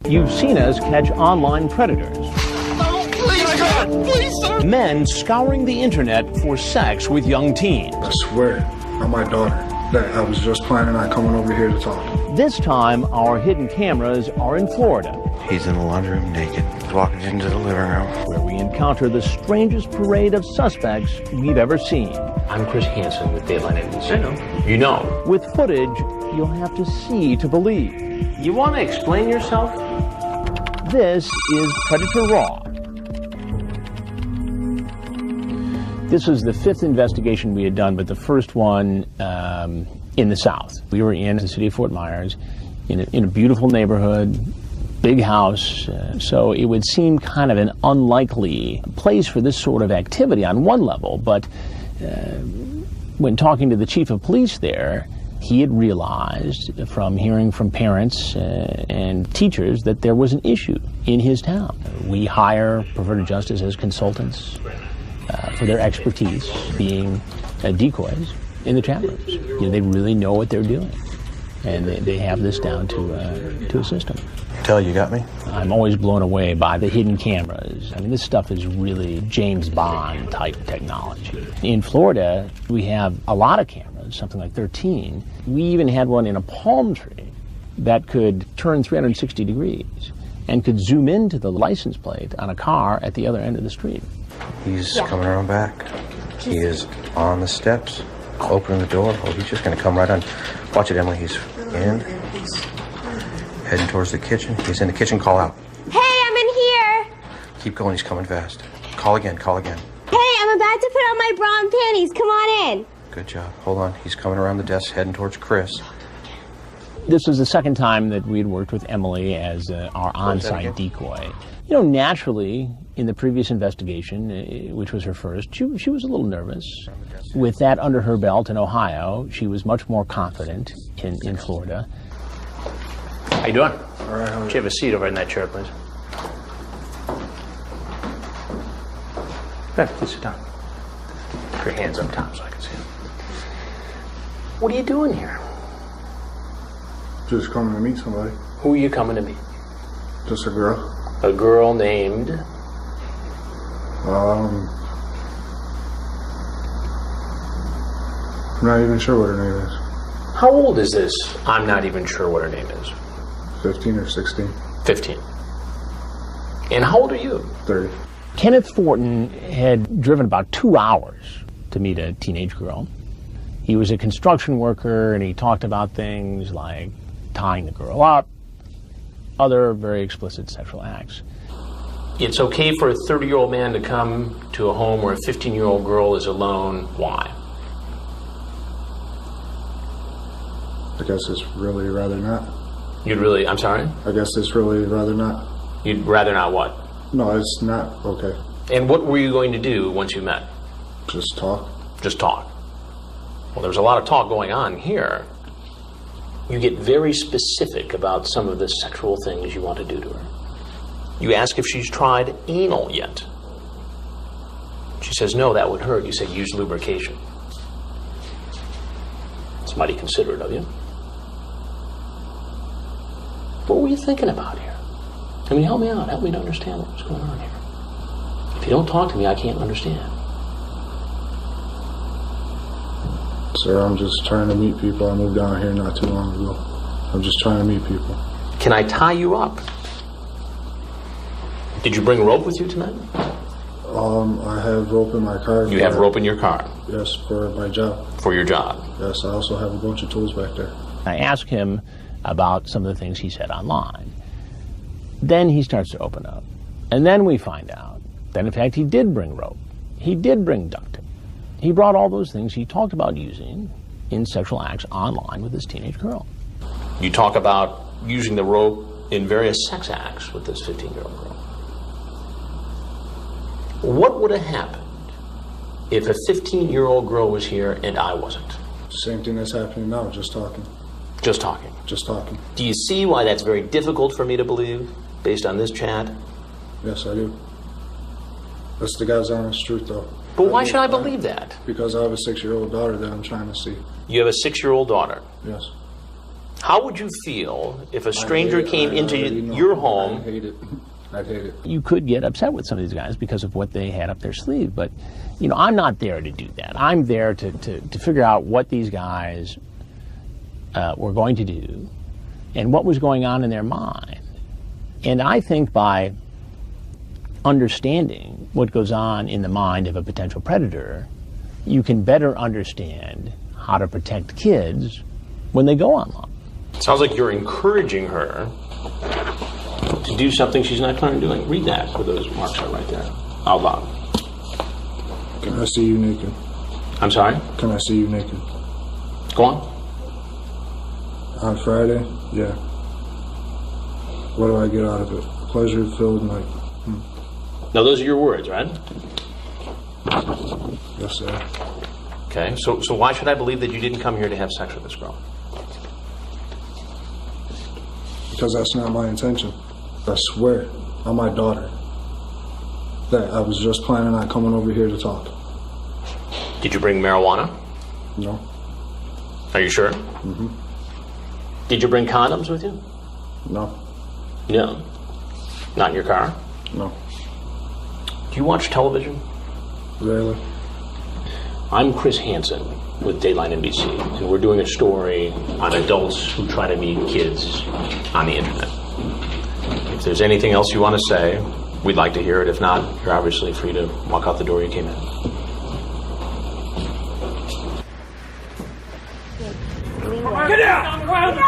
You've seen us catch online predators. Oh, please, God, please, sir. Men scouring the internet for sex with young teens. I swear on my daughter that I was just planning on coming over here to talk. This time, our hidden cameras are in Florida. He's in the laundry room naked. He's walking into the living room, where we encounter the strangest parade of suspects we've ever seen. I'm Chris Hansen with Dateline NBC. I know. You know. With footage you'll have to see to believe. You want to explain yourself? This is Predator Raw. This was the fifth investigation we had done, but the first one in the South. We were in the city of Fort Myers, in a beautiful neighborhood, big house, so it would seem kind of an unlikely place for this sort of activity on one level, but when talking to the chief of police there, he had realized from hearing from parents and teachers that there was an issue in his town. We hire perverted justice as consultants for their expertise being decoys in the chat rooms. You know, they really know what they're doing, and they have this down to a system. Tell you got me? I'm always blown away by the hidden cameras. I mean, this stuff is really James Bond type technology. In Florida, we have a lot of cameras, something like 13. We even had one in a palm tree that could turn 360 degrees and could zoom into the license plate on a car at the other end of the street. He's coming around back. He is on the steps, opening the door. Oh, he's just going to come right on. Watch it, Emily. He's in. Heading towards the kitchen. He's in the kitchen. Call out. Hey, I'm in here. Keep going. He's coming fast. Call again. Call again. Hey, I'm about to put on my bra and panties. Come on in. Good job. Hold on. He's coming around the desk, heading towards Chris. This was the second time that we'd worked with Emily as our on-site decoy. You know, naturally, in the previous investigation, which was her first, she was a little nervous. With that under her belt in Ohio, she was much more confident in Florida. How you doing? All right, how are you? Have a seat over in that chair, please. There, please sit down. Put your hands up top so I can see them. What are you doing here? Just coming to meet somebody. Who are you coming to meet? Just a girl. A girl named? I'm not even sure what her name is. How old is this? I'm not even sure what her name is. 15 or 16. 15. And how old are you? 30. Kenneth Thornton had driven about 2 hours to meet a teenage girl. He was a construction worker, and he talked about things like tying the girl up, other very explicit sexual acts. It's okay for a 30-year-old man to come to a home where a 15-year-old girl is alone. Why? I guess it's really rather not. You'd really, I'm sorry? I guess it's really rather not. You'd rather not what? No, it's not okay. And what were you going to do once you met? Just talk. Just talk. Well, there's a lot of talk going on here. You get very specific about some of the sexual things you want to do to her. You ask if she's tried anal yet. She says, no, that would hurt. You say, use lubrication. It's mighty considerate of you. What were you thinking about here? I mean, help me out. Help me to understand what's going on here. If you don't talk to me, I can't understand. Sir, I'm just trying to meet people. I moved down here not too long ago. I'm just trying to meet people. Can I tie you up? Did you bring rope with you tonight? I have rope in my car. You have rope in your car? Yes, for my job. For your job? Yes, I also have a bunch of tools back there. I asked him about some of the things he said online. Then he starts to open up. And then we find out that, in fact, he did bring rope. He did bring duct tape. He brought all those things he talked about using in sexual acts online with this teenage girl. You talk about using the rope in various sex acts with this 15-year-old girl. What would have happened if a 15-year-old girl was here and I wasn't? Same thing that's happening now, just talking. Just talking? Just talking. Do you see why that's very difficult for me to believe, based on this chat? Yes, I do. That's the God's honest truth, though. But why should I believe that? Because I have a 6-year-old daughter that I'm trying to see. You have a 6-year-old daughter? Yes. How would you feel if a stranger came into your home? I'd hate it. I'd hate it. You could get upset with some of these guys because of what they had up their sleeve, but you know, I'm not there to do that. I'm there to figure out what these guys were going to do and what was going on in their mind. And I think by understanding what goes on in the mind of a potential predator, you can better understand how to protect kids when they go online. It sounds like you're encouraging her to do something she's not currently doing. Read that, where those marks are right there, out loud. Can I see you naked? I'm sorry? Can I see you naked? Go on. On Friday? Yeah. What do I get out of it? Pleasure-filled night. Now, those are your words, right? Yes, sir. Okay, so why should I believe that you didn't come here to have sex with this girl? Because that's not my intention. I swear on my daughter that I was just planning on coming over here to talk. Did you bring marijuana? No. Are you sure? Mm-hmm. Did you bring condoms with you? No. No. Not in your car? No. Do you watch television? Rarely. I'm Chris Hansen with Dateline NBC, and we're doing a story on adults who try to meet kids on the internet. If there's anything else you want to say, we'd like to hear it. If not, you're obviously free to walk out the door you came in. Get down! On the ground!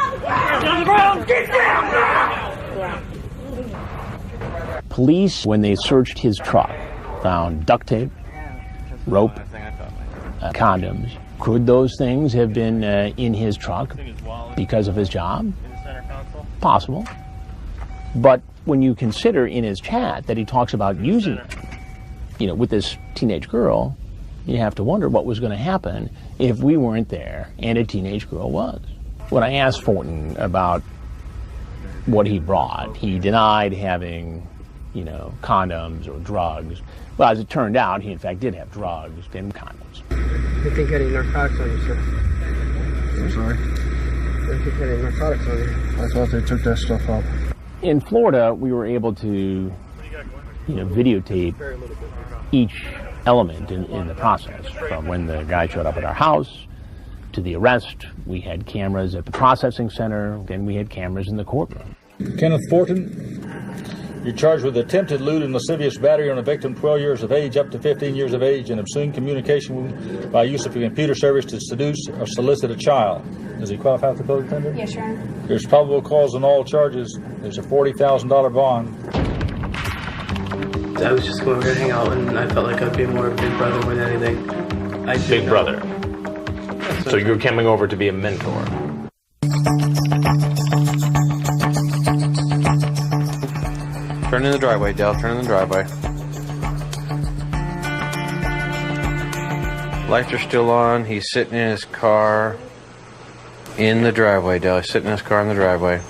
On the ground! Get down! Police, when they searched his truck, found duct tape, rope, condoms. Could those things have been in his truck because of his job? Possible. But when you consider in his chat that he talks about using it, you know, with this teenage girl, you have to wonder what was going to happen if we weren't there and a teenage girl was. When I asked Fortin about what he brought, he denied having, you know, condoms or drugs. Well, as it turned out, he in fact did have drugs and condoms. You think any narcotics on you, sir? I'm sorry? You think any narcotics on you? I thought they took that stuff out. In Florida, we were able to, you know, videotape each element in the process, from when the guy showed up at our house to the arrest. We had cameras at the processing center, then we had cameras in the courtroom. Kenneth Fortin, you're charged with attempted lewd and lascivious battery on a victim 12 years of age up to 15 years of age and obscene communication by use of a computer service to seduce or solicit a child. Does he qualify for the code offender? Yes, Your Honor. There's probable cause on all charges. There's a $40,000 bond. I was just going over to hang out, and I felt like I'd be more big brother more than anything. Big brother. So you're coming over to be a mentor. Turn in the driveway, Dell. Turn in the driveway. Lights are still on. He's sitting in his car in the driveway, Dell. He's sitting in his car in the driveway.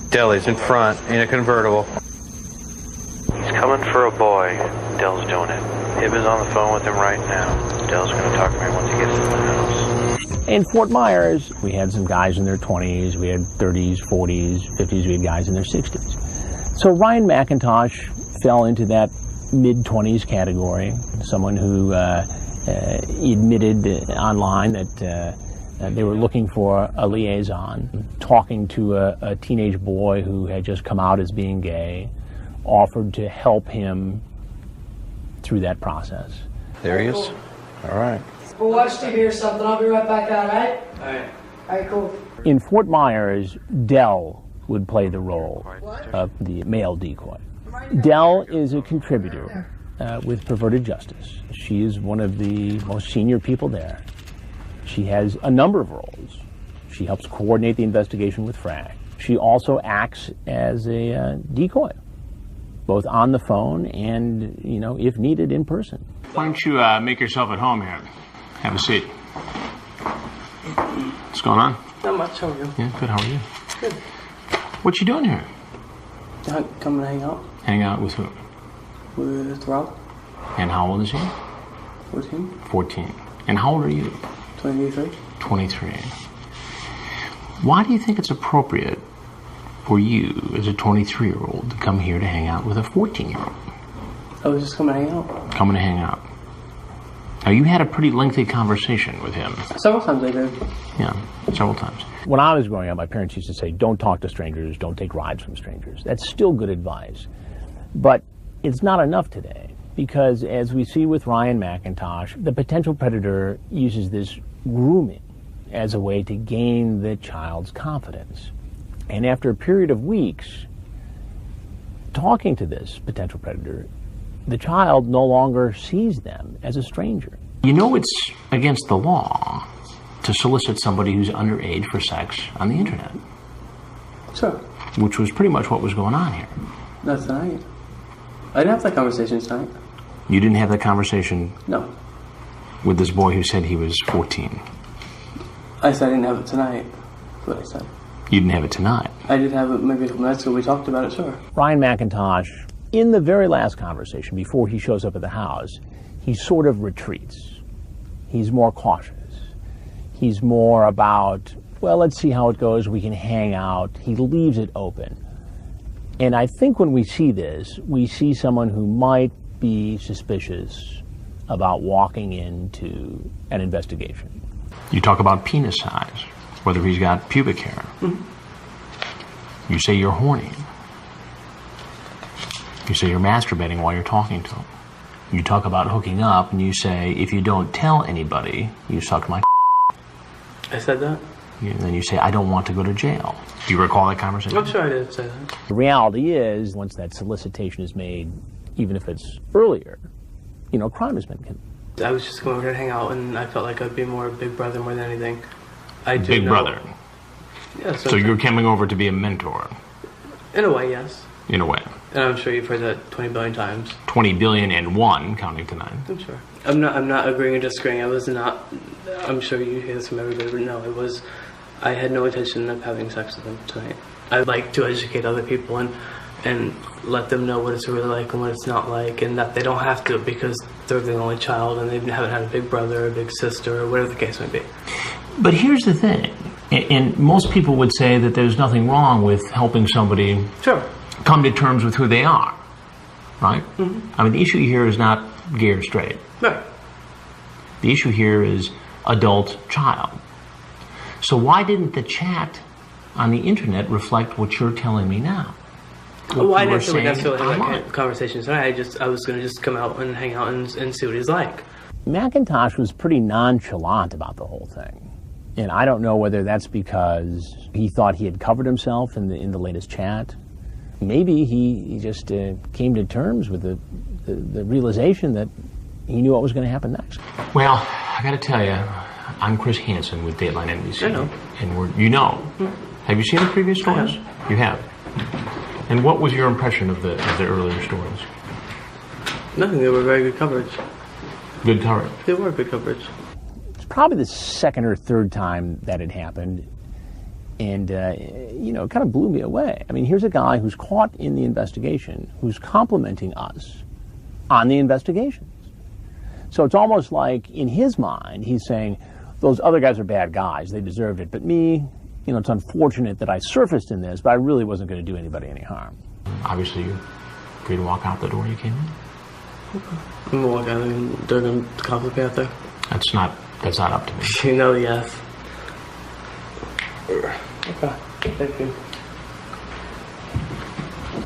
Dell, he's in front in a convertible. He's coming for a boy. Dell's doing it. Hib is on the phone with him right now. Dell's going to talk to me once he gets to the house. In Fort Myers, we had some guys in their 20s, we had 30s, 40s, 50s, we had guys in their 60s. So Ryan McIntosh fell into that mid-20s category, someone who admitted online that they were looking for a liaison, talking to a teenage boy who had just come out as being gay, offered to help him through that process. There he is. All right. We'll watch TV or something. I'll be right back out, all right? All right. All right, cool. In Fort Myers, Dell would play the role of the male decoy. Dell is a contributor with Perverted Justice. She is one of the most senior people there. She has a number of roles. She helps coordinate the investigation with FRAG. She also acts as a decoy, both on the phone and, you know, if needed, in person. Why don't you make yourself at home here? Have a seat. What's going on? Not much. How are you? Yeah, good. How are you? Good. What you doing here? Coming to hang out Hang out with who? with Rob. And how old is he? With him. 14. And how old are you? 23. 23. Why do you think it's appropriate for you, as a 23-year-old, to come here to hang out with a 14-year-old? I was just coming to hang out. Coming to hang out. Now, you had a pretty lengthy conversation with him. Several times I did. Yeah, several times. When I was growing up, my parents used to say, don't talk to strangers, don't take rides from strangers. That's still good advice. But it's not enough today, because as we see with Ryan McIntosh, the potential predator uses this grooming as a way to gain the child's confidence. And after a period of weeks talking to this potential predator, the child no longer sees them as a stranger. You know it's against the law to solicit somebody who's underage for sex on the internet. Sure. Which was pretty much what was going on here. Not tonight. I didn't have that conversation tonight. You didn't have that conversation? No. With this boy who said he was 14? I said I didn't have it tonight. That's what I said. You didn't have it tonight? I did have it maybe a couple minutes ago. We talked about it, sure. Ryan McIntosh, in the very last conversation, before he shows up at the house, he sort of retreats. He's more cautious. He's more about, well, let's see how it goes. We can hang out. He leaves it open. And I think when we see this, we see someone who might be suspicious about walking into an investigation. You talk about penis size, whether he's got pubic hair. Mm-hmm. You say you're horny. You say you're masturbating while you're talking to him. You talk about hooking up, and you say, if you don't tell anybody, you sucked my I said that? And then you say, I don't want to go to jail. Do you recall that conversation? I'm sure I did say that. The reality is, once that solicitation is made, even if it's earlier, you know, crime has been committed. I was just going over here to hang out, and I felt like I'd be more big brother more than anything. Big brother? Yeah. So you're coming over to be a mentor? In a way, yes. In a way. And I'm sure you've heard that 20 billion times. 20 billion and one, counting to 9. I'm sure. I'm not agreeing or disagreeing. I was not, I'm sure you hear this from everybody, but no, it was, I had no intention of having sex with him tonight. I'd like to educate other people and let them know what it's really like and what it's not like, and that they don't have to because they're the only child and they haven't had a big brother or a big sister or whatever the case may be. But here's the thing, and most people would say that there's nothing wrong with helping somebody sure. come to terms with who they are, right? Mm-hmm. I mean, the issue here is not gay or straight. Right. The issue here is adult-child. So why didn't the chat on the internet reflect what you're telling me now? Well, I didn't think necessarily have that conversation tonight. I was going to just come out and hang out and see what he's like. McIntosh was pretty nonchalant about the whole thing. And I don't know whether that's because he thought he had covered himself in the latest chat. Maybe he just came to terms with the realization that he knew what was going to happen next. Well, I got to tell you, I'm Chris Hansen with Dateline NBC. I know. And you know. Mm-hmm. Have you seen the previous stories? You have. And what was your impression of the earlier stories? Nothing. They were very good coverage. Good coverage? They were good coverage. It's probably the second or third time that it happened. And, you know, it kind of blew me away. I mean, here's a guy who's caught in the investigation, who's complimenting us on the investigations. So it's almost like, in his mind, he's saying, those other guys are bad guys, they deserved it. But me, you know, it's unfortunate that I surfaced in this, but I really wasn't going to do anybody any harm. Obviously, you're free to walk out the door you came in. Okay. I'm going to walk out and they're going to complicate out there. That's not up to me. You know, yes. Okay, thank you.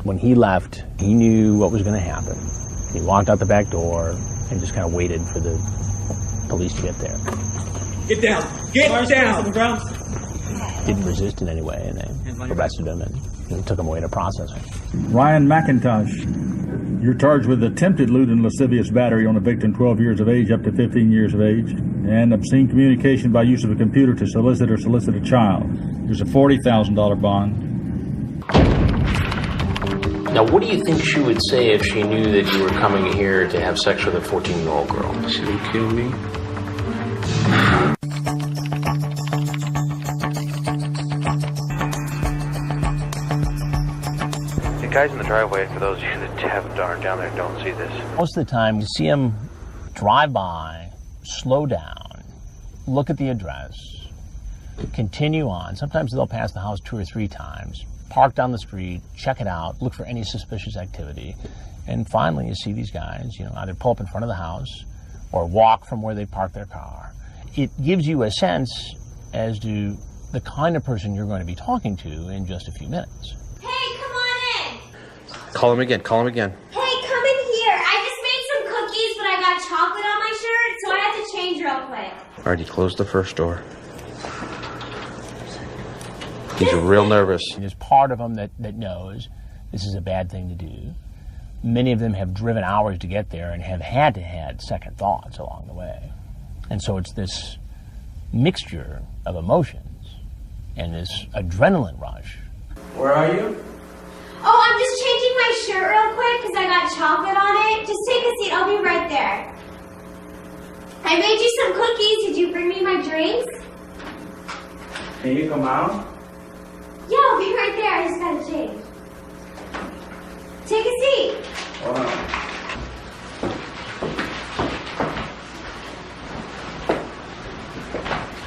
When he left, he knew what was going to happen. He walked out the back door and just kind of waited for the police to get there. Get down! Get down! On the ground. Didn't resist in any way, and they arrested him and took him away to processing. Ryan McIntosh, you're charged with attempted lewd and lascivious battery on a victim 12 years of age up to 15 years of age, and obscene communication by use of a computer to solicit a child. There's a $40,000 bond. Now, what do you think she would say if she knew that you were coming here to have sex with a 14-year-old girl? She would kill me. The guys in the driveway, for those of you that aren't down there, don't see this. Most of the time, you see him drive by, slow down, look at the address, continue on. Sometimes they'll pass the house 2 or 3 times, park down the street, check it out, look for any suspicious activity, and finally you see these guys, either pull up in front of the house or walk from where they parked their car. It gives you a sense as to the kind of person you're going to be talking to in just a few minutes. Hey, come on in. Call him again. Call him again. Hey, come in here. I just made some cookies, but I got chocolate on my shirt, so I have to change real quick. All right, he closed the first door. He's real nervous. There's part of them that knows this is a bad thing to do. Many of them have driven hours to get there and have had second thoughts along the way. And so it's this mixture of emotions and this adrenaline rush. Where are you? Oh, I'm just changing my shirt real quick because I got chocolate on it. Just take a seat. I'll be right there. I made you some cookies. Did you bring me my drinks? Can you come out? Yeah, I'll be right there. I just gotta change. Take a seat. Hold on.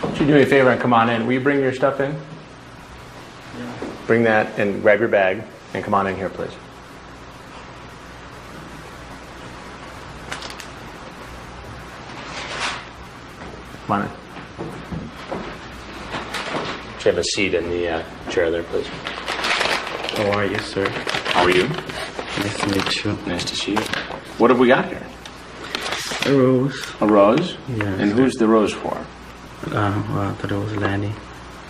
Would you do me a favor and come on in? Will you bring your stuff in? Yeah. Bring that and grab your bag and come on in here, please. Come on in. Should have a seat in the chair there, please. How are you, sir? How are you? Nice to meet you. Nice to see you. What have we got here? A rose. A rose? Yeah. And who's the rose for? Well, I thought it was Lanny.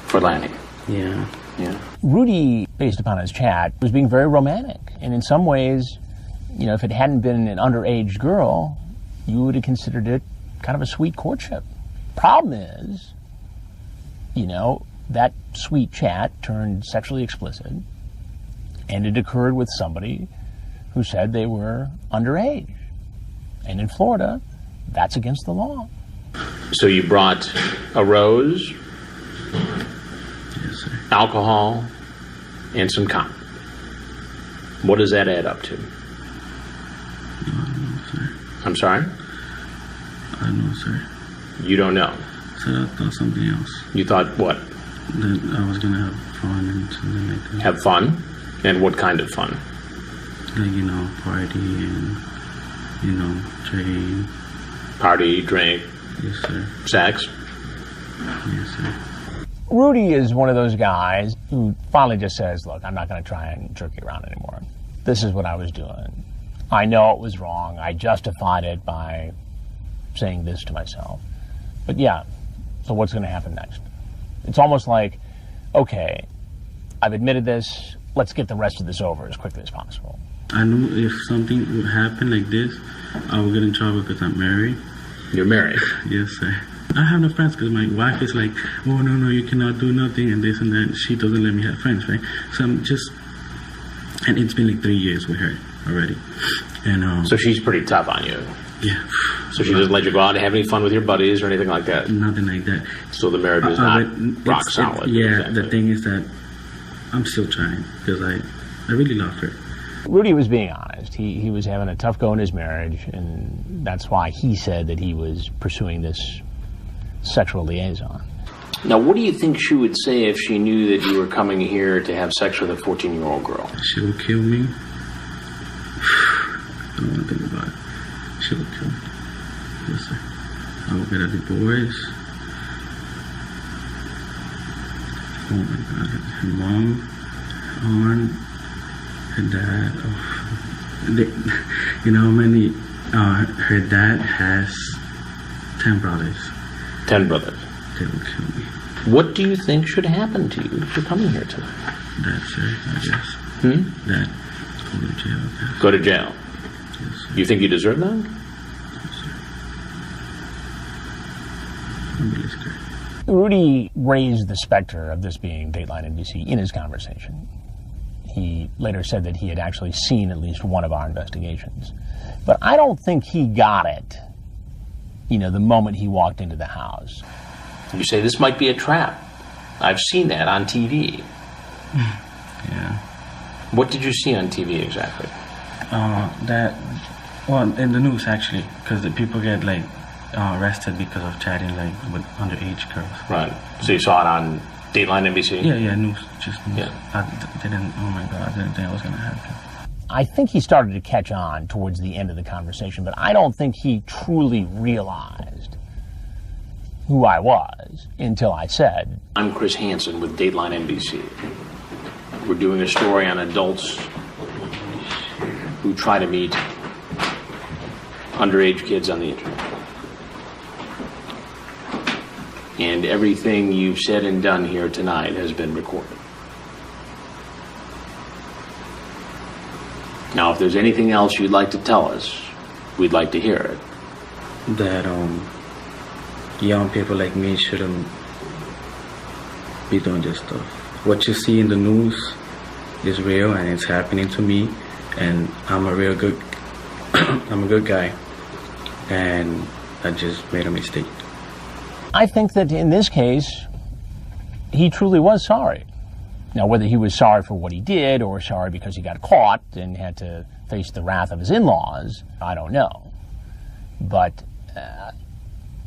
For Lanny. Yeah. Yeah. Rudy, based upon his chat, was being very romantic. And in some ways, if it hadn't been an underage girl, you would have considered it kind of a sweet courtship. Problem is, that sweet chat turned sexually explicit, and it occurred with somebody who said they were underage. And in Florida, that's against the law. So you brought a rose, Yes, sir. alcohol, and some cotton. What does that add up to? No, I don't know, sir. I'm sorry? I don't know, sir. You don't know. Sir, I thought something else. You thought what? That I was gonna have fun and something like that. Have fun? And what kind of fun? Like, party and, drink. Party, drink, Yes, sir. sex? Yes, sir. Rudy is one of those guys who finally just says, look, I'm not going to try and jerk you around anymore. This is what I was doing. I know it was wrong. I justified it by saying this to myself. But yeah, so what's going to happen next? It's almost like, okay, I've admitted this. Let's get the rest of this over as quickly as possible. I knew if something would happen like this, I would get in trouble because I'm married. You're married? Yes, sir. I have no friends because my wife is like, oh, no, you cannot do nothing and this and that. She doesn't let me have friends, right? So I'm just, and it's been like 3 years with her already. And So she's pretty tough on you? Yeah. So she doesn't let you go out and have any fun with your buddies or anything like that? Nothing like that. So the marriage is not rock solid? Yeah, exactly. The thing is that I'm still trying because I really love her. Rudy was being honest. He was having a tough go in his marriage, and that's why he said that he was pursuing this sexual liaison. Now, what do you think she would say if she knew that you were coming here to have sex with a 14-year-old girl? She would kill me. I don't want to think about it. She would kill me. Yes, sir. I would get a divorce. Oh my God. Her mom, aunt, her dad. Her dad has 10 brothers. 10 brothers. They will kill me. What do you think should happen to you for coming here tonight? That, sir, I guess. That. Go to jail, I guess. Go to jail? Yes, sir. You think you deserve that? Yes, sir. I'm really scared. Rudy raised the specter of this being Dateline NBC in his conversation. He later said that he had actually seen at least one of our investigations. But I don't think he got it, the moment he walked into the house. You say this might be a trap. I've seen that on TV. Yeah. What did you see on TV exactly? In the news actually, because the people get arrested because of chatting like with underage girls. Right. So you saw it on Dateline NBC? Yeah, news, just news. Yeah. I didn't, oh my God, I didn't think it was going to happen. I think he started to catch on towards the end of the conversation, but I don't think he truly realized who I was until I said, I'm Chris Hansen with Dateline NBC. We're doing a story on adults who try to meet underage kids on the internet. And everything you've said and done here tonight has been recorded. Now, if there's anything else you'd like to tell us, we'd like to hear it. That young people like me shouldn't be doing this stuff. What you see in the news is real, and it's happening to me, and I'm a real good I'm a good guy, and I just made a mistake. I think that in this case, he truly was sorry. Now, whether he was sorry for what he did or sorry because he got caught and had to face the wrath of his in-laws, I don't know. But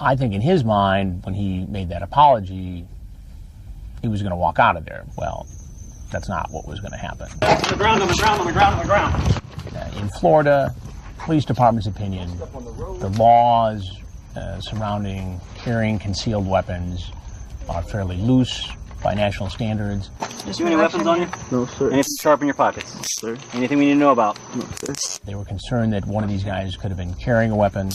I think in his mind, when he made that apology, he was going to walk out of there. Well, that's not what was going to happen. On the ground, on the ground, on the ground, on the ground. In Florida, police department's opinion, the laws surrounding carrying concealed weapons are fairly loose by national standards. Is there any weapons on you? No, sir. Anything sharp in your pockets? No, sir. Anything we need to know about? No, sir. They were concerned that one of these guys could have been carrying a weapon,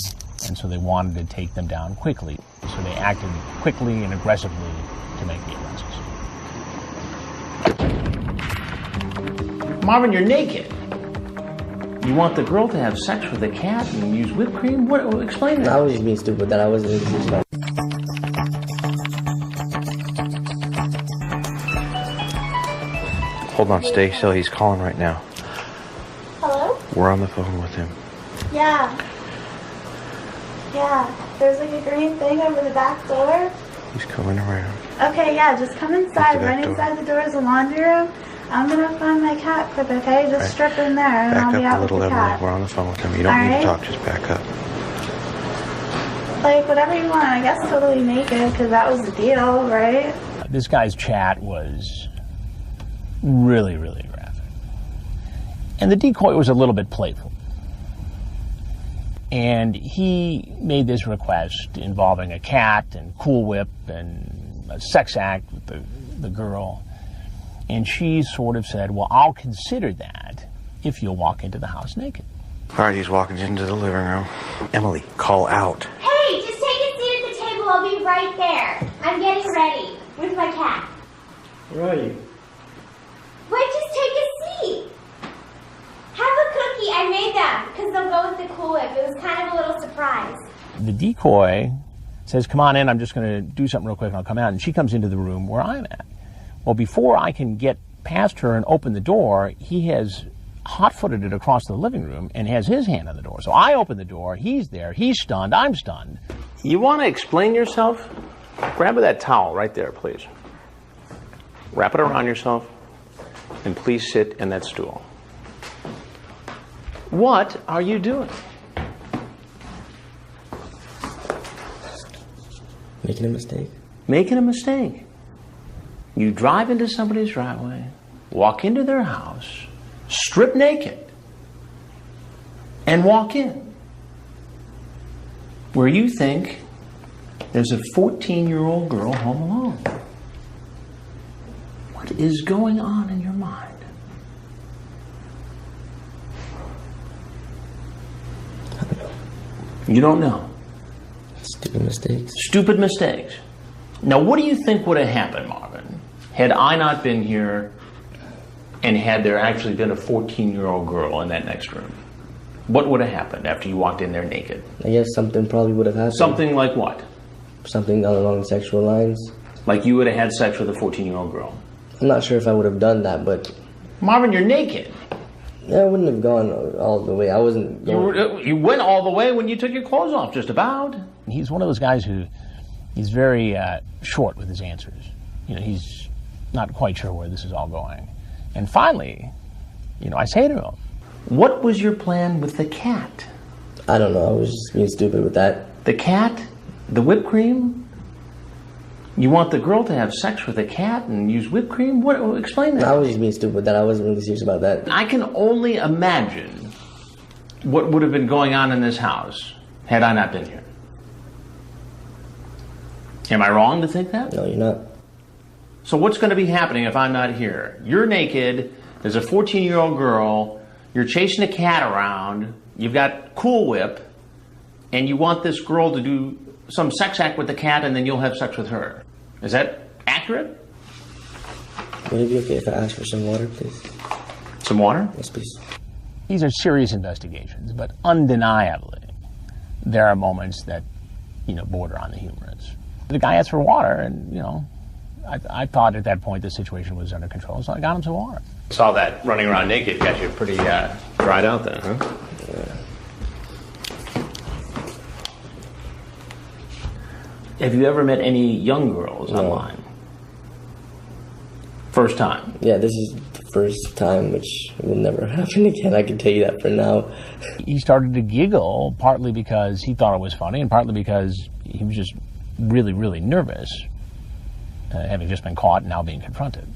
and so they wanted to take them down quickly. So they acted quickly and aggressively to make the arrests. Marvin, you're naked. You want the girl to have sex with a cat and use whipped cream? What? Explain that. I was just being stupid. That I wasn't. Hold on, stay still. He's calling right now. Hello? We're on the phone with him. Yeah. Yeah. There's like a green thing over the back door. He's coming around. Okay, yeah, just come inside. the back Right door. inside the door is the laundry room. I'm gonna find my cat quick, okay? Just strip in there and Back I'll be up out a with little, the Emily. cat. We're on the phone with him. You don't need Alright. to talk. Just back up. Like, whatever you want. I guess totally naked, because that was the deal, right? This guy's chat was really, really graphic. And the decoy was a little bit playful. And he made this request involving a cat and Cool Whip and a sex act with the girl. And she sort of said, well, I'll consider that if you'll walk into the house naked. All right, he's walking into the living room. Emily, call out. Hey, just take a seat at the table. I'll be right there. I'm getting ready with my cat. Where are you? Wait, just take a seat. Have a cookie. I made them because they'll go with the Cool Whip. It was kind of a little surprise. The decoy says, come on in, I'm just going to do something real quick and I'll come out. And she comes into the room where I'm at. Well, before I can get past her and open the door, he has hot-footed it across the living room and has his hand on the door. So I open the door, he's there, he's stunned, I'm stunned. You want to explain yourself? Grab that towel right there, please. Wrap it around yourself, and please sit in that stool. What are you doing? Making a mistake. Making a mistake. You drive into somebody's driveway, walk into their house, strip naked, and walk in. Where you think there's a 14-year-old girl home alone. What is going on in your mind? I don't know. You don't know. Stupid mistakes. Stupid mistakes. Now, what do you think would have happened, Marvin, had I not been here and had there actually been a 14-year-old girl in that next room? What would have happened after you walked in there naked? I guess something probably would have happened. Something like what? Something along sexual lines. Like you would have had sex with a 14-year-old girl? I'm not sure if I would have done that, but... Marvin, you're naked. Yeah, I wouldn't have gone all the way. I wasn't going... You went all the way when you took your clothes off, just about. He's one of those guys who, he's very short with his answers. You know, he's not quite sure where this is all going. And finally, you know, I say to him, what was your plan with the cat? I don't know. I was just being stupid with that. The cat? The whipped cream? You want the girl to have sex with a cat and use whipped cream? What? Explain that. I was just being stupid with that. I wasn't really serious about that. I can only imagine what would have been going on in this house had I not been here. Am I wrong to think that? No, you're not. So what's going to be happening if I'm not here? You're naked, there's a 14-year-old girl, you're chasing a cat around, you've got Cool Whip, and you want this girl to do some sex act with the cat and then you'll have sex with her. Is that accurate? Would it be okay if I ask for some water, please? Some water? Yes, please. These are serious investigations, but undeniably, there are moments that, border on the humorous. The guy asked for water, and, I thought at that point the situation was under control, so I got him some water. Saw that running around naked got you pretty dried out then, huh? Yeah. Have you ever met any young girls online? First time? Yeah, this is the first time, which will never happen again. I can tell you that for now. He started to giggle, partly because he thought it was funny, and partly because he was just really, really nervous, having just been caught and now being confronted.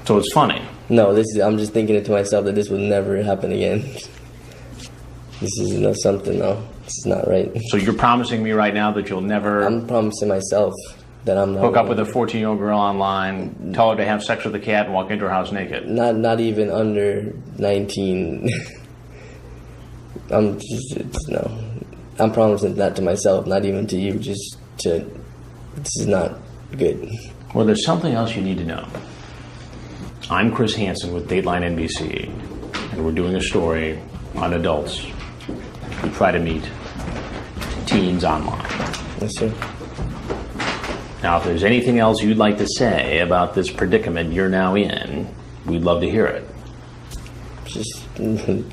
So it's funny? No, I'm just thinking it to myself that this will never happen again. This is something, no. This is not right. So you're promising me right now that you'll never... I'm promising myself that I'm not... Hook up with a 14-year-old girl online, tell her to have sex with a cat, and walk into her house naked? Not even under 19. No. I'm promising that to myself, not even to you, this is not good. Well, there's something else you need to know. I'm Chris Hansen with Dateline NBC, and we're doing a story on adults who try to meet teens online. Yes, sir. Now, if there's anything else you'd like to say about this predicament you're now in, we'd love to hear it. Just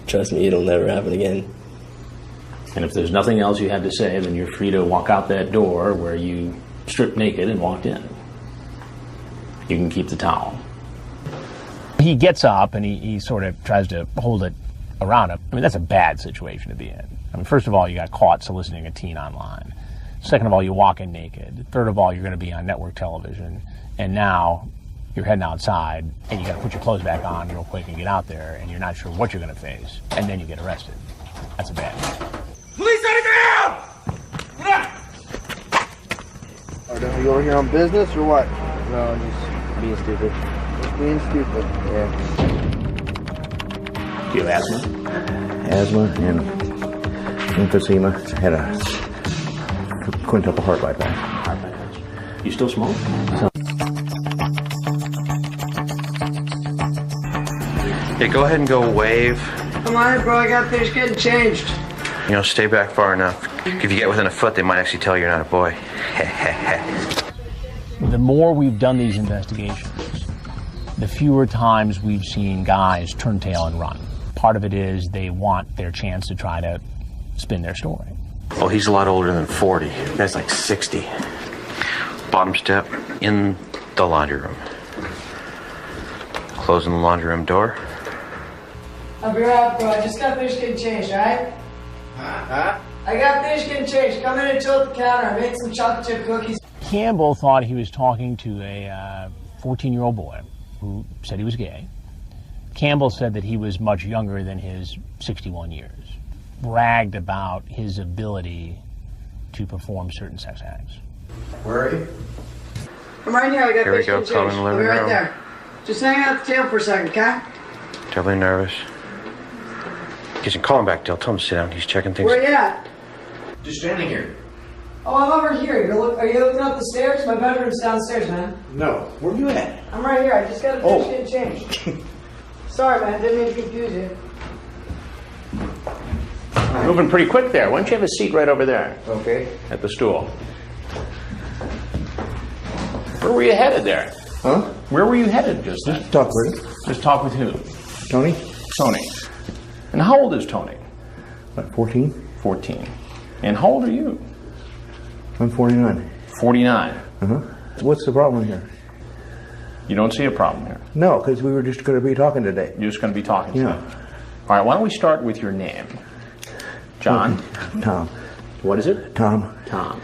trust me, it'll never happen again. And if there's nothing else you have to say, then you're free to walk out that door where you stripped naked and walked in. You can keep the towel. He gets up and he sort of tries to hold it around him. I mean, that's a bad situation to be in. I mean, first of all, you got caught soliciting a teen online. Second of all, you walk in naked. Third of all, you're going to be on network television. And now you're heading outside and you got to put your clothes back on real quick and get out there, and you're not sure what you're going to face. And then you get arrested. That's a bad thing. Police, down! Are you over here on business or what? No, just being stupid. Just being stupid. Yeah. Do you have asthma? Asthma and emphysema. Had a quintuple heart bypass. You still smoke? Yeah, go ahead and go wave. Come on, bro, I got finished getting changed. Stay back far enough. If you get within a foot, they might actually tell you're not a boy. The more we've done these investigations, the fewer times we've seen guys turn tail and run. Part of it is they want their chance to try to spin their story. Oh, he's a lot older than 40. That's like 60. Bottom step in the laundry room. Closing the laundry room door. I'll be right up, bro. I just got finished getting changed, alright? I got finished getting changed. Come in and chill at the counter. I made some chocolate chip cookies. Campbell thought he was talking to a 14-year-old boy who said he was gay. Campbell said that he was much younger than his 61 years. Bragged about his ability to perform certain sex acts. Where are you? I'm right here. I got Here we finished go, getting come in changed. the I'll living be right room. there. Just hang out at the table for a second, okay? Terribly nervous. Kitchen, call him back, Dale. Tell him to sit down. He's checking things. Where you at? Just standing here. Oh, I'm over here. Are you looking up the stairs? My bedroom's downstairs, man. No. Where you at? I'm right here. I just got finished getting changed. Sorry, man. Didn't mean to confuse you. Moving pretty quick there. Why don't you have a seat right over there? Okay. At the stool. Where were you headed there? Huh? Where were you headed just then? Just talk with him. Just talk with who? Tony? Tony. And how old is Tony? About 14. 14. And how old are you? I'm 49. 49. Uh-huh. What's the problem here? You don't see a problem here. No, because we were just going to be talking today. You're just going to be talking Yeah. today. All right, why don't we start with your name? John? Tom. What is it? Tom. Tom.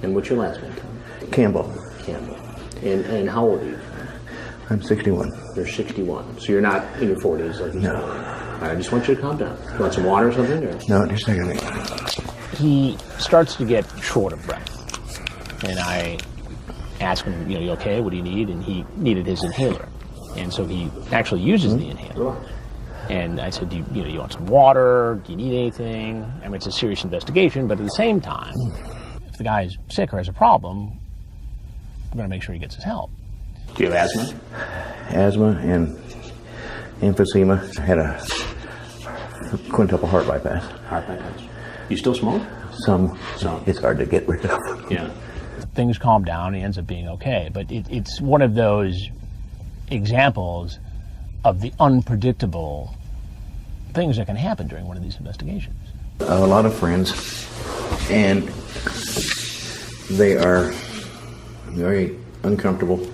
And what's your last name, Tom? Campbell. Campbell. And how old are you? I'm 61. You're 61. So you're not in your 40s like you said. No. All right, I just want you to calm down. You want some water or something? Or? No, just a second. He starts to get short of breath. And I ask him, you okay? What do you need? And he needed his inhaler. And so he actually uses the inhaler. And I said, do you want some water? Do you need anything? I mean, it's a serious investigation, but at the same time, if the guy's sick or has a problem, we're going to make sure he gets his help. Do you have asthma? Asthma and emphysema. I had a quintuple heart bypass. Heart bypass. You still smoke? Some. It's hard to get rid of. Yeah. Things calm down, he ends up being okay. But it's one of those examples of the unpredictable things that can happen during one of these investigations. A lot of friends, and they are very uncomfortable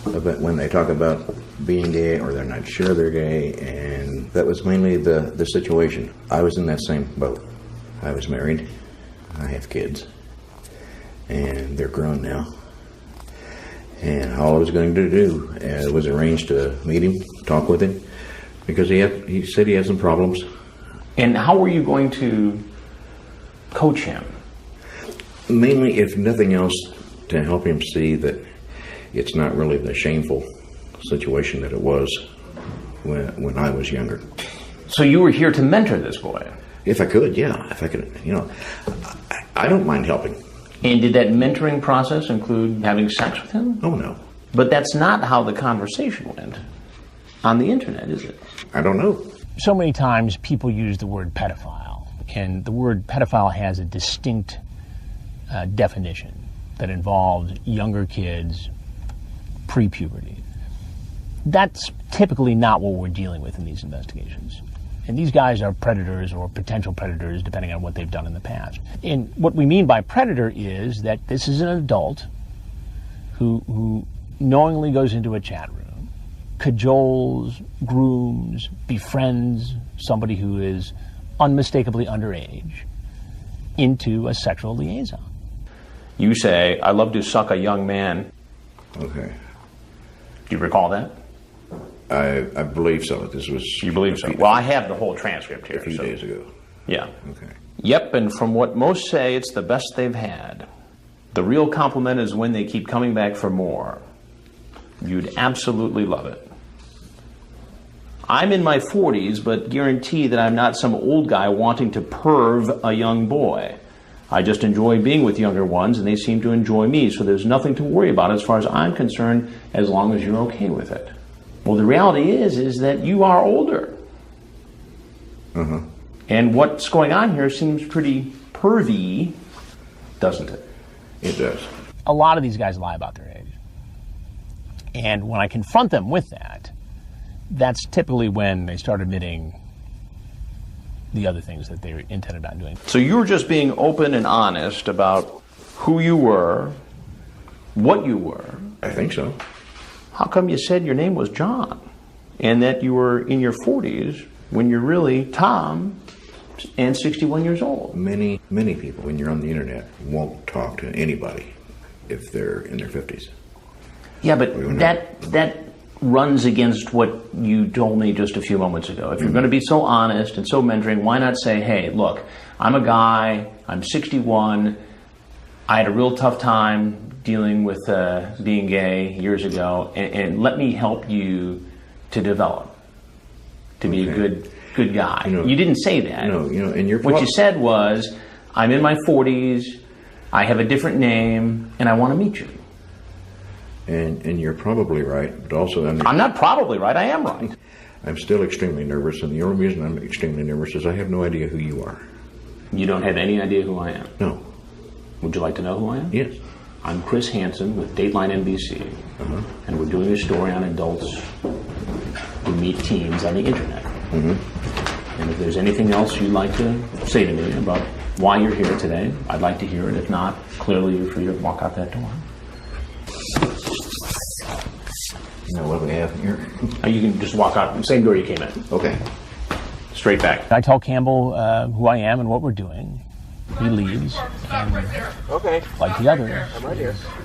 about when they talk about being gay, or they're not sure they're gay, and that was mainly the situation. I was in that same boat. I was married, I have kids, and they're grown now. And all I was going to do was arrange to meet him, talk with him, because he said he had some problems. And how were you going to coach him? Mainly, if nothing else, to help him see that it's not really the shameful situation that it was when I was younger. So you were here to mentor this boy? If I could, yeah. If I could, I don't mind helping. And did that mentoring process include having sex with him? Oh, no. But that's not how the conversation went on the internet, is it? I don't know. So many times people use the word pedophile, and the word pedophile has a distinct definition that involves younger kids, pre-puberty. That's typically not what we're dealing with in these investigations. And these guys are predators or potential predators, depending on what they've done in the past. And what we mean by predator is that this is an adult who knowingly goes into a chat room, cajoles, grooms, befriends somebody who is unmistakably underage into a sexual liaison. You say, I love to suck a young man. Okay. Do you recall that? I believe so. This was... You believe so? Well, I have the whole transcript here. A few days ago. Yeah. Okay. Yep, and from what most say, it's the best they've had. The real compliment is when they keep coming back for more. You'd absolutely love it. I'm in my 40s, but guarantee that I'm not some old guy wanting to perv a young boy. I just enjoy being with younger ones, and they seem to enjoy me, so there's nothing to worry about as far as I'm concerned, as long as you're okay with it. Well, the reality is that you are older. Uh-huh. And what's going on here seems pretty pervy, doesn't it? It does. A lot of these guys lie about their age. And when I confront them with that, that's typically when they start admitting the other things that they intended on doing. So you were just being open and honest about who you were, what you were. I think so. How come you said your name was John and that you were in your 40s when you're really Tom and 61 years old? Many people, when you're on the internet, won't talk to anybody if they're in their 50s. Yeah, but that runs against what you told me just a few moments ago. If you're going to be so honest and so mentoring, why not say, hey, look, I'm a guy, I'm 61, I had a real tough time dealing with being gay years ago, and let me help you to develop, to be a good guy. You didn't say that. No, and what you said was, I'm in my 40s, I have a different name, and I want to meet you. And you're probably right, but also... I'm not probably right, I am right. I'm still extremely nervous, and the only reason I'm extremely nervous is I have no idea who you are. You don't have any idea who I am? No. Would you like to know who I am? Yes. I'm Chris Hansen with Dateline NBC, and we're doing a story on adults who meet teens on the internet. And if there's anything else you'd like to say to me about why you're here today, I'd like to hear it. If not, clearly you're free to walk out that door. What do we have here? You can just walk out the same door you came in. Okay. Straight back. I tell Campbell who I am and what we're doing. he leaves, and like the others,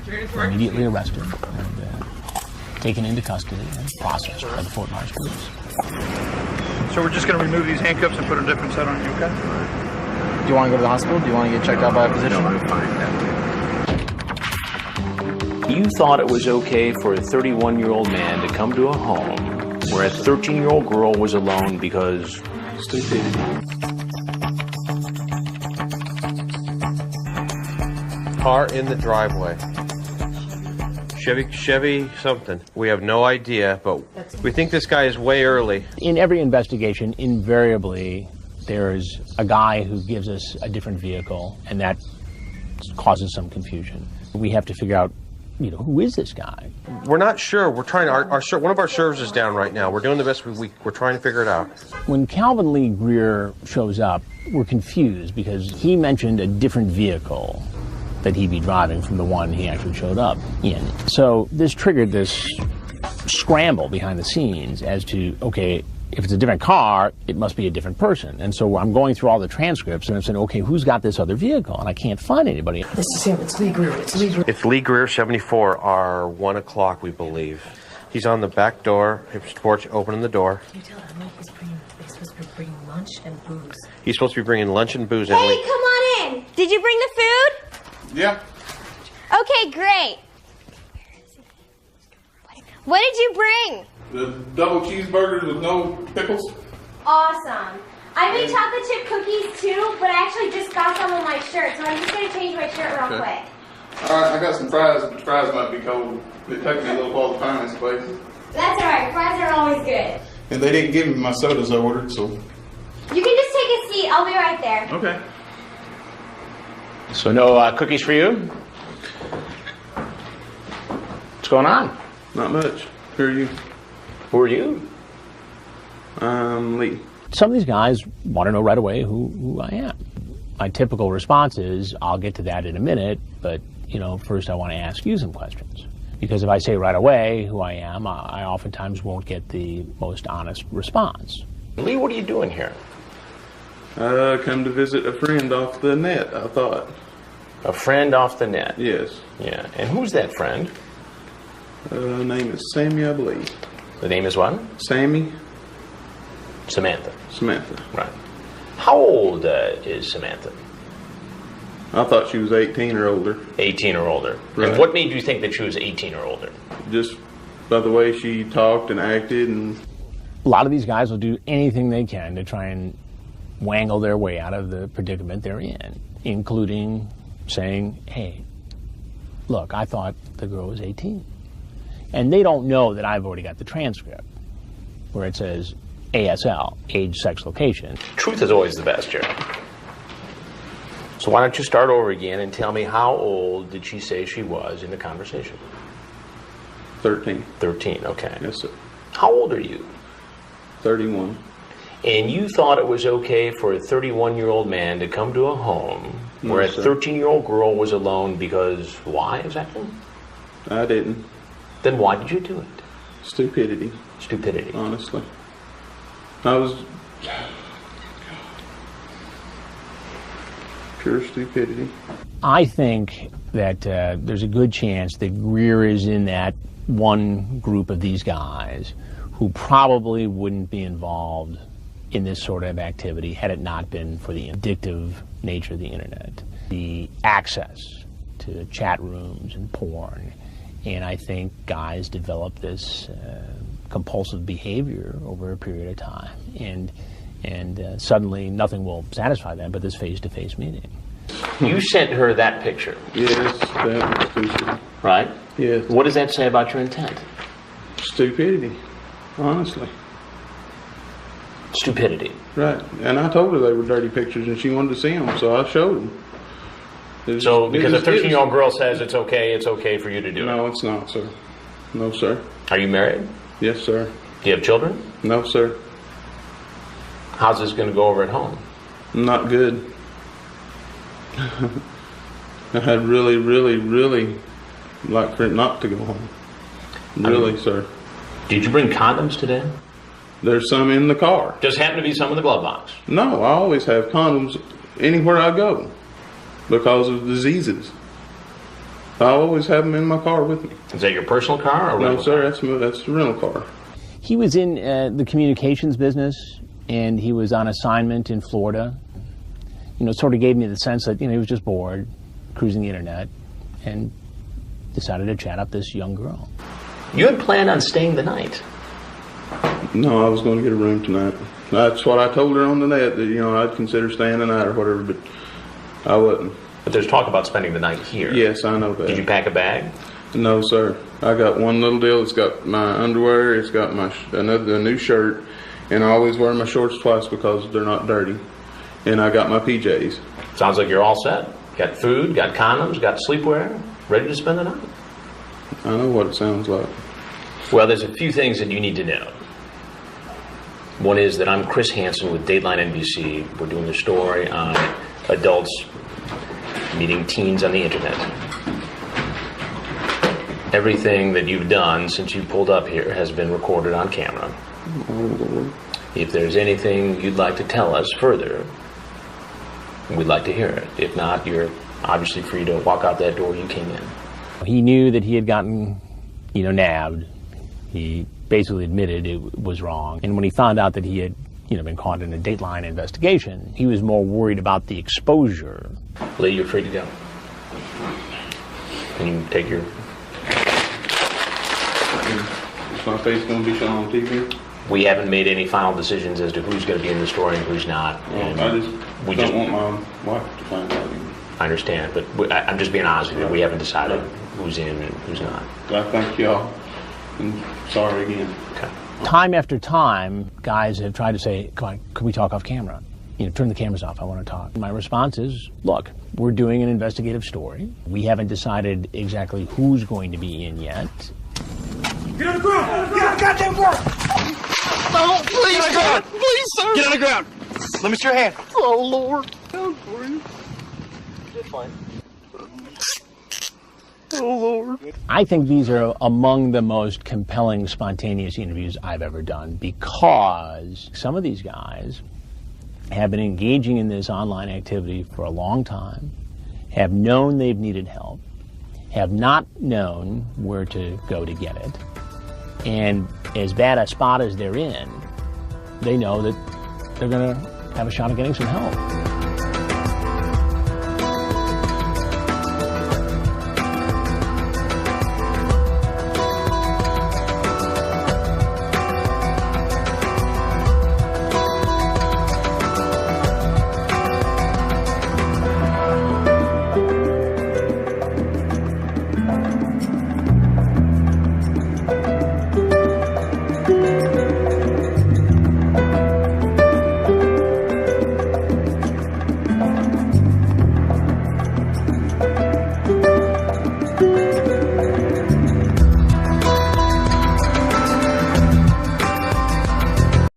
he's immediately arrested and taken into custody and processed by the Fort Myers police. So we're just going to remove these handcuffs and put a different set on you, okay? Do you want to go to the hospital? Do you want to get checked out by a physician? No, I'm fine. You thought it was okay for a 31-year-old man to come to a home where a 13-year-old girl was alone because... Stupidity. Car in the driveway. Chevy something. We have no idea, but we think this guy is way early. In every investigation, invariably, there's a guy who gives us a different vehicle, and that causes some confusion. We have to figure out, who is this guy? We're not sure. We're trying. One of our servers is down right now. We're doing the best we're trying to figure it out. When Calvin Lee Greer shows up, we're confused because he mentioned a different vehicle that he'd be driving from the one he actually showed up in. So this triggered this scramble behind the scenes as to, okay, if it's a different car, it must be a different person. And so I'm going through all the transcripts and I'm saying, okay, who's got this other vehicle? And I can't find anybody. This is him. It's Lee Greer. It's Lee Greer, 74, our 1 o'clock, we believe. He's on the back door, his porch, opening the door. Can you tell Emily he's supposed to be bringing lunch and booze? He's supposed to be bringing lunch and booze. Hey, Emily. come on in. Did you bring the food? Yeah. Okay, great. What did you bring? The double cheeseburgers with no pickles. Awesome. I made chocolate chip cookies too, but I actually just got some on my shirt, so I'm just going to change my shirt real quick. All right, I got some fries. The fries might be cold. They take me a little while to find this place. That's alright. Fries are always good. And they didn't give me my sodas I ordered, so. You can just take a seat. I'll be right there. Okay. So no cookies for you? What's going on? Not much. Who are you? Who are you? Lee. Some of these guys want to know right away who I am. My typical response is, I'll get to that in a minute, but, first I want to ask you some questions. Because if I say right away who I am, I oftentimes won't get the most honest response. Lee, what are you doing here? Come to visit a friend off the net, I thought. A friend off the net? Yes. Yeah. And who's that friend? Name is Sammy, I believe. The name is what? Sammy. Samantha. Samantha. Right. How old is Samantha? I thought she was 18 or older. 18 or older. Right. And what made you think that she was 18 or older? Just by the way she talked and acted. And a lot of these guys will do anything they can to try and wangle their way out of the predicament they're in, including saying, hey, look, I thought the girl was 18. And they don't know that I've already got the transcript where it says ASL, age, sex, location. Truth is always the best, Jerry. So why don't you start over again and tell me how old did she say she was in the conversation? 13. 13, okay. Yes, sir. How old are you? 31. And you thought it was okay for a 31-year-old man to come to a home where a 13-year-old girl was alone because why exactly? I didn't. Then why did you do it? Stupidity. Stupidity. Honestly. I was... pure stupidity. I think that there's a good chance that Greer is in that one group of these guys who probably wouldn't be involved in this sort of activity had it not been for the addictive nature of the internet, the access to chat rooms and porn. And I think guys develop this compulsive behavior over a period of time. And suddenly nothing will satisfy them but this face-to-face meeting. You sent her that picture. Yes, that was stupid. Right? Yes. What does that say about your intent? Stupidity. Honestly. Stupidity. Right. And I told her they were dirty pictures and she wanted to see them, so I showed them. So because a 13-year-old girl says it's okay for you to do it? No, it's not, sir. No, sir. Are you married? Yes, sir. Do you have children? No, sir. How's this going to go over at home? Not good. I had really like for it not to go home. Really, sir. Did you bring condoms today? There's some in the car. Just happen to be some in the glove box? No, I always have condoms anywhere I go. because of diseases. I always have them in my car with me. Is that your personal car or no, sir? That's a rental car. He was in the communications business, and he was on assignment in Florida. You know, it sort of gave me the sense that, you know, he was just bored, cruising the internet, and decided to chat up this young girl. You had planned on staying the night. No, I was going to get a room tonight. That's what I told her on the net, that, you know, I'd consider staying the night or whatever, but I wasn't. But there's talk about spending the night here. Yes, I know that. Did you pack a bag? No, sir. I got one little deal. It's got my underwear, it's got my a new shirt, and I always wear my shorts twice because they're not dirty. And I got my PJs. Sounds like you're all set. Got food, got condoms, got sleepwear, ready to spend the night. I know what it sounds like. Well, there's a few things that you need to know. One is that I'm Chris Hansen with Dateline NBC. We're doing a story on adults meeting teens on the internet. Everything that you've done since you pulled up here has been recorded on camera. If there's anything you'd like to tell us further, we'd like to hear it. If not, you're obviously free to walk out that door you came in. He knew that he had gotten, you know, nabbed. He basically admitted it was wrong. And when he found out that he had, you know, been caught in a Dateline investigation, he was more worried about the exposure. Lee, you're free to go. Can you take your... Is my face going to be shown on TV? We haven't made any final decisions as to who's going to be in the story and who's not. Well, I just don't want my wife to find out. I understand, but I'm just being honest with you. We haven't decided who's in and who's not. I thank y'all, and sorry again. Okay. Time after time, guys have tried to say, come on, could we talk off camera? You know, turn the cameras off, I want to talk. My response is, look, we're doing an investigative story. We haven't decided exactly who's going to be in yet. Get on the ground! Get on the goddamn ground! No, please, God! Please, sir! Get on the ground! Let me see your hand. Oh, Lord. Down for you. You're fine. Oh, Lord. I think these are among the most compelling, spontaneous interviews I've ever done, because some of these guys have been engaging in this online activity for a long time, have known they've needed help, have not known where to go to get it, and as bad a spot as they're in, they know that they're going to have a shot at getting some help.